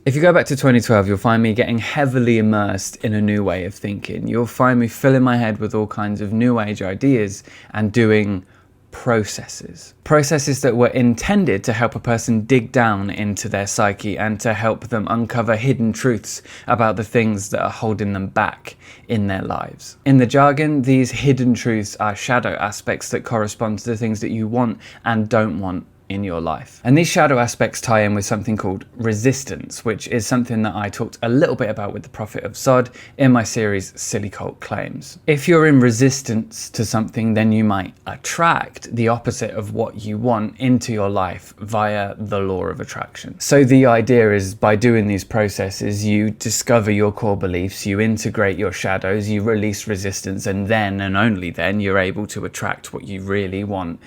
If you go back to 2012, you'll find me getting heavily immersed in a new way of thinking. You'll find me filling my head with all kinds of new age ideas and doing processes. Processes that were intended to help a person dig down into their psyche and to help them uncover hidden truths about the things that are holding them back in their lives. In the jargon, these hidden truths are shadow aspects that correspond to the things that you want and don't want in your life. And these shadow aspects tie in with something called resistance, which is something that I talked a little bit about with the Prophet of Sod in my series Silly Cult Claims. If you're in resistance to something, then you might attract the opposite of what you want into your life via the law of attraction. So the idea is, by doing these processes, you discover your core beliefs, you integrate your shadows, you release resistance, and then and only then you're able to attract what you really want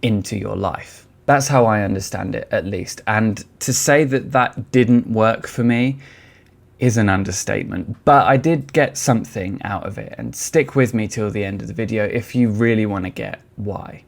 into your life. That's how I understand it, at least. And to say that that didn't work for me is an understatement. But I did get something out of it. And stick with me till the end of the video if you really want to get why.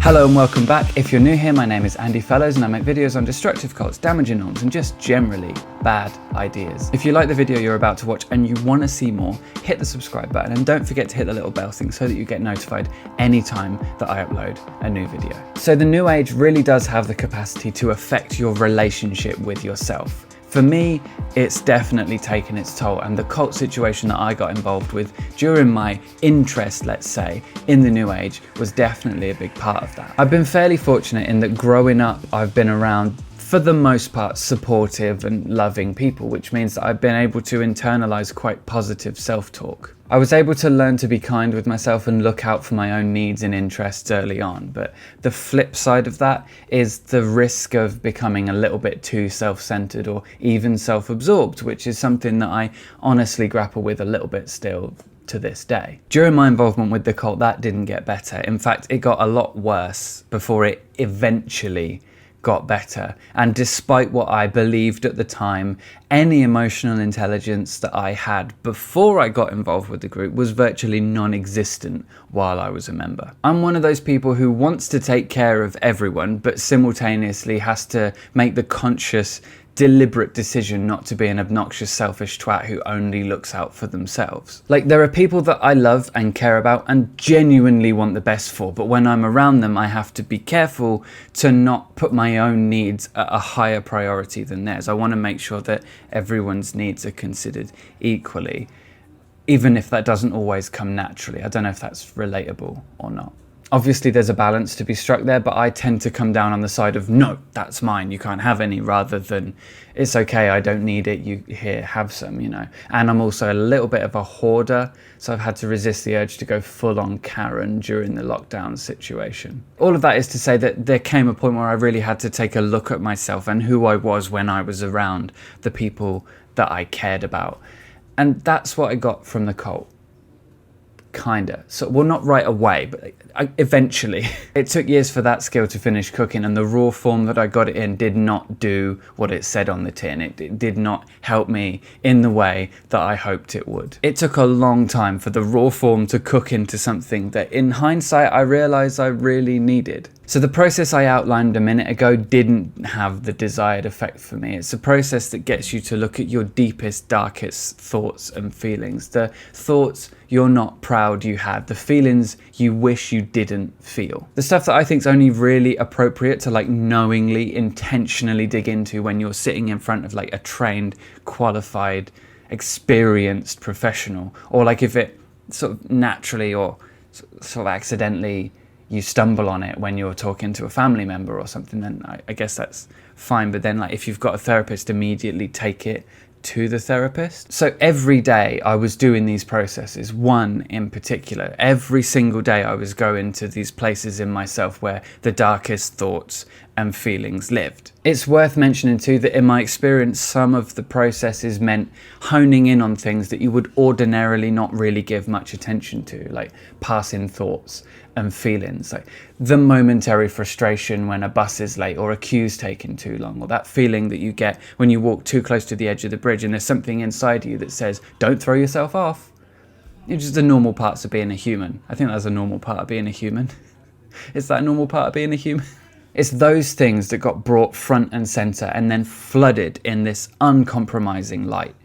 Hello and welcome back. If you're new here, my name is Andy Fellows and I make videos on destructive cults, damaging norms, and just generally bad ideas. If you like the video you're about to watch and you want to see more, hit the subscribe button and don't forget to hit the little bell thing so that you get notified anytime that I upload a new video. So the New Age really does have the capacity to affect your relationship with yourself. For me, it's definitely taken its toll, and the cult situation that I got involved with during my interest, let's say, in the New Age was definitely a big part of that. I've been fairly fortunate in that growing up, I've been around, for the most part, supportive and loving people, which means that I've been able to internalize quite positive self-talk. I was able to learn to be kind with myself and look out for my own needs and interests early on, but the flip side of that is the risk of becoming a little bit too self-centered or even self-absorbed, which is something that I honestly grapple with a little bit still to this day. During my involvement with the cult, that didn't get better. In fact, it got a lot worse before it eventually got better. And despite what I believed at the time, any emotional intelligence that I had before I got involved with the group was virtually non-existent while I was a member. I'm one of those people who wants to take care of everyone, but simultaneously has to make the conscious, deliberate decision not to be an obnoxious, selfish twat who only looks out for themselves. Like, there are people that I love and care about and genuinely want the best for, but when I'm around them, I have to be careful to not put my own needs at a higher priority than theirs. I want to make sure that everyone's needs are considered equally, even if that doesn't always come naturally. I don't know if that's relatable or not. Obviously, there's a balance to be struck there, but I tend to come down on the side of, no, that's mine, you can't have any, rather than, it's okay, I don't need it, you here, have some, you know. And I'm also a little bit of a hoarder, so I've had to resist the urge to go full on Karen during the lockdown situation. All of that is to say that there came a point where I really had to take a look at myself and who I was when I was around the people that I cared about. And that's what I got from the cult. Kinda. So, well, not right away, but eventually. It took years for that skill to finish cooking, and the raw form that I got it in did not do what it said on the tin. It did not help me in the way that I hoped it would. It took a long time for the raw form to cook into something that, in hindsight, I realized I really needed. So the process I outlined a minute ago didn't have the desired effect for me. It's a process that gets you to look at your deepest, darkest thoughts and feelings. The thoughts you're not proud you had, the feelings you wish you didn't feel. The stuff that I think is only really appropriate to like knowingly, intentionally dig into when you're sitting in front of like a trained, qualified, experienced professional. Or like if it sort of naturally or sort of accidentally you stumble on it when you're talking to a family member or something, then I guess that's fine. But then like if you've got a therapist, immediately take it to the therapist. So every day I was doing these processes, one in particular. Every single day I was going to these places in myself where the darkest thoughts and feelings lived. It's worth mentioning too that in my experience, some of the processes meant honing in on things that you would ordinarily not really give much attention to, like passing thoughts and feelings, like the momentary frustration when a bus is late or a queue's taking too long, or that feeling that you get when you walk too close to the edge of the bridge and there's something inside you that says, don't throw yourself off. It's just the normal parts of being a human. I think that's a normal part of being a human. Is that a normal part of being a human? It's those things that got brought front and center and then flooded in this uncompromising light.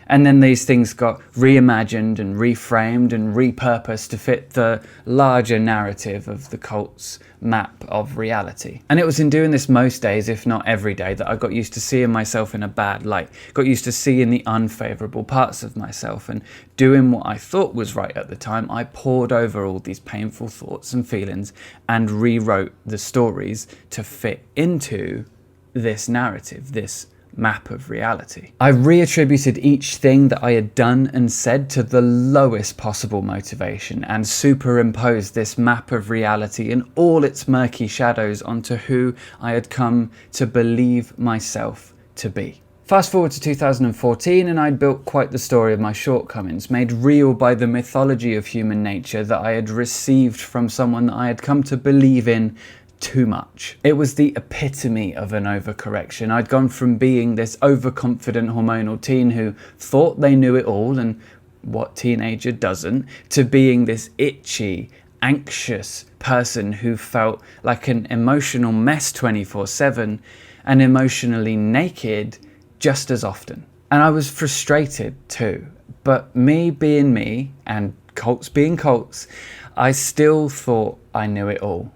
And then these things got reimagined and reframed and repurposed to fit the larger narrative of the cult's map of reality. And it was in doing this most days, if not every day, that I got used to seeing myself in a bad light, got used to seeing the unfavorable parts of myself, and doing what I thought was right at the time. I poured over all these painful thoughts and feelings and rewrote the stories to fit into this narrative, this map of reality. I reattributed each thing that I had done and said to the lowest possible motivation and superimposed this map of reality in all its murky shadows onto who I had come to believe myself to be. Fast forward to 2014 and I'd built quite the story of my shortcomings, made real by the mythology of human nature that I had received from someone that I had come to believe in too much. It was the epitome of an overcorrection. I'd gone from being this overconfident hormonal teen who thought they knew it all, and what teenager doesn't, to being this itchy, anxious person who felt like an emotional mess 24/7 and emotionally naked just as often. And I was frustrated too. But me being me and cults being cults, I still thought I knew it all.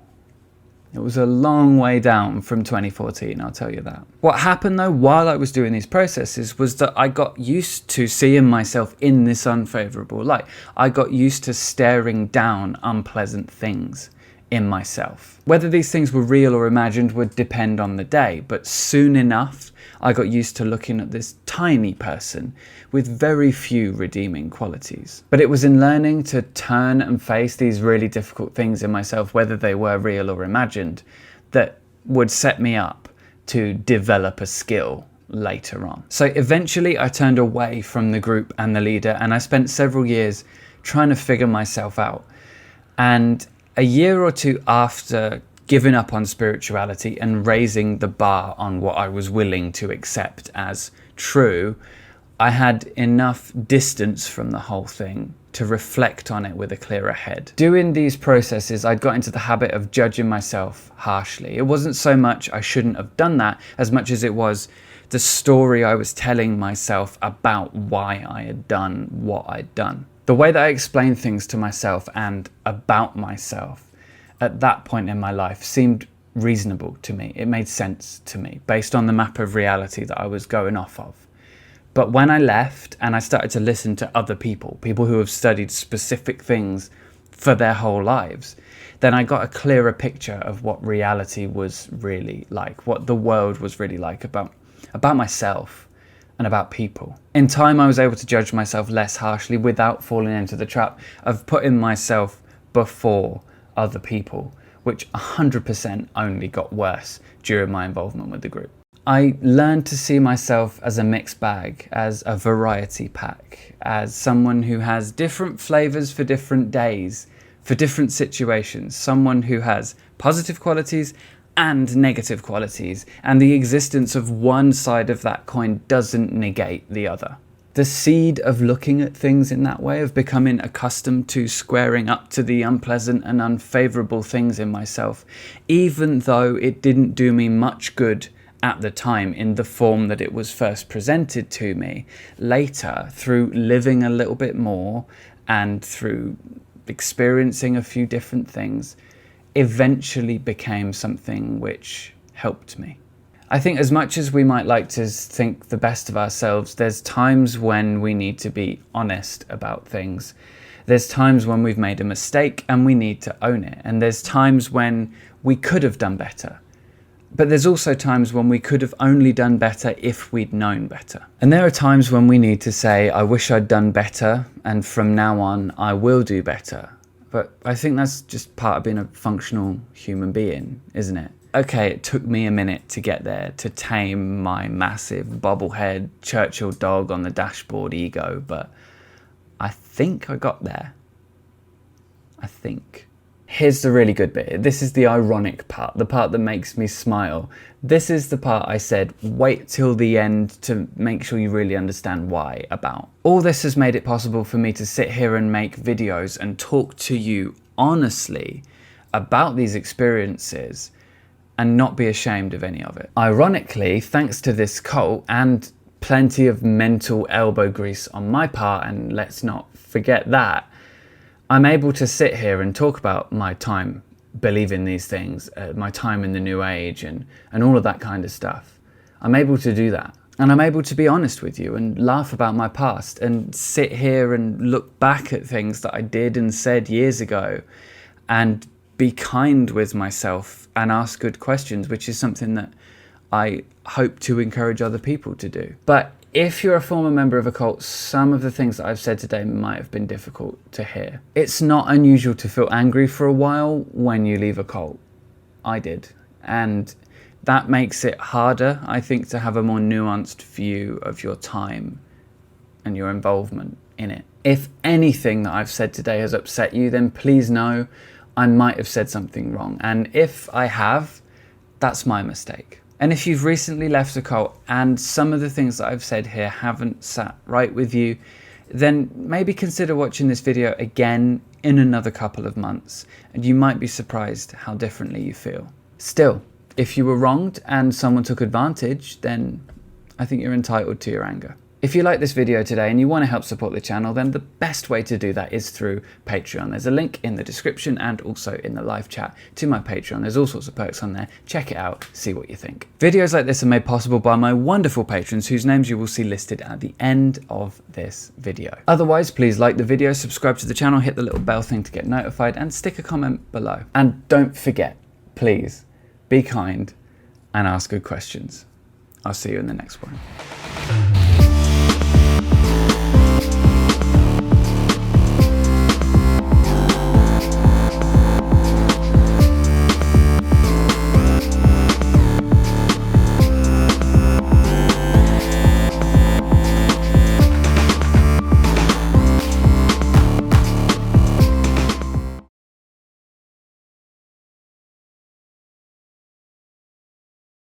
It was a long way down from 2014, I'll tell you that. What happened though while I was doing these processes was that I got used to seeing myself in this unfavorable light. I got used to staring down unpleasant things in myself. Whether these things were real or imagined would depend on the day, but soon enough I got used to looking at this tiny person with very few redeeming qualities. But it was in learning to turn and face these really difficult things in myself, whether they were real or imagined, that would set me up to develop a skill later on. So eventually I turned away from the group and the leader, and I spent several years trying to figure myself out. And a year or two after giving up on spirituality and raising the bar on what I was willing to accept as true, I had enough distance from the whole thing to reflect on it with a clearer head. Doing these processes, I got into the habit of judging myself harshly. It wasn't so much I shouldn't have done that as much as it was the story I was telling myself about why I had done what I'd done. The way that I explained things to myself and about myself at that point in my life seemed reasonable to me. It made sense to me based on the map of reality that I was going off of. But when I left and I started to listen to other people who have studied specific things for their whole lives, then I got a clearer picture of what reality was really like, what the world was really like about myself and about people. In time, I was able to judge myself less harshly without falling into the trap of putting myself before other people, which 100% only got worse during my involvement with the group. I learned to see myself as a mixed bag, as a variety pack, as someone who has different flavors for different days, for different situations, someone who has positive qualities and negative qualities, and the existence of one side of that coin doesn't negate the other. The seed of looking at things in that way, of becoming accustomed to squaring up to the unpleasant and unfavorable things in myself, even though it didn't do me much good at the time in the form that it was first presented to me, later, through living a little bit more and through experiencing a few different things, eventually became something which helped me. I think as much as we might like to think the best of ourselves, there's times when we need to be honest about things. There's times when we've made a mistake and we need to own it. And there's times when we could have done better. But there's also times when we could have only done better if we'd known better. And there are times when we need to say, I wish I'd done better, and from now on, I will do better. But I think that's just part of being a functional human being, isn't it? Okay, it took me a minute to get there, to tame my massive bobblehead Churchill dog on the dashboard ego, but I think I got there. I think. here's the really good bit. This is the ironic part, the part that makes me smile. This is the part I said, wait till the end to make sure you really understand why about. All this has made it possible for me to sit here and make videos and talk to you honestly about these experiences and not be ashamed of any of it. Ironically, thanks to this cult and plenty of mental elbow grease on my part, and let's not forget that, I'm able to sit here and talk about my time believing these things, my time in the New Age and all of that kind of stuff. I'm able to do that. And I'm able to be honest with you and laugh about my past and sit here and look back at things that I did and said years ago and be kind with myself and ask good questions, which is something that I hope to encourage other people to do. But if you're a former member of a cult, some of the things that I've said today might have been difficult to hear. It's not unusual to feel angry for a while when you leave a cult. I did. And that makes it harder, I think, to have a more nuanced view of your time and your involvement in it. If anything that I've said today has upset you, then please know I might have said something wrong. And if I have, that's my mistake. And if you've recently left a cult and some of the things that I've said here haven't sat right with you, then maybe consider watching this video again in another couple of months, and you might be surprised how differently you feel. Still, if you were wronged and someone took advantage, then I think you're entitled to your anger. If you like this video today and you want to help support the channel, then the best way to do that is through Patreon. There's a link in the description and also in the live chat to my Patreon. There's all sorts of perks on there. Check it out, see what you think. Videos like this are made possible by my wonderful patrons whose names you will see listed at the end of this video. Otherwise, please like the video, subscribe to the channel, hit the little bell thing to get notified, and stick a comment below. And don't forget, please, be kind and ask good questions. I'll see you in the next one.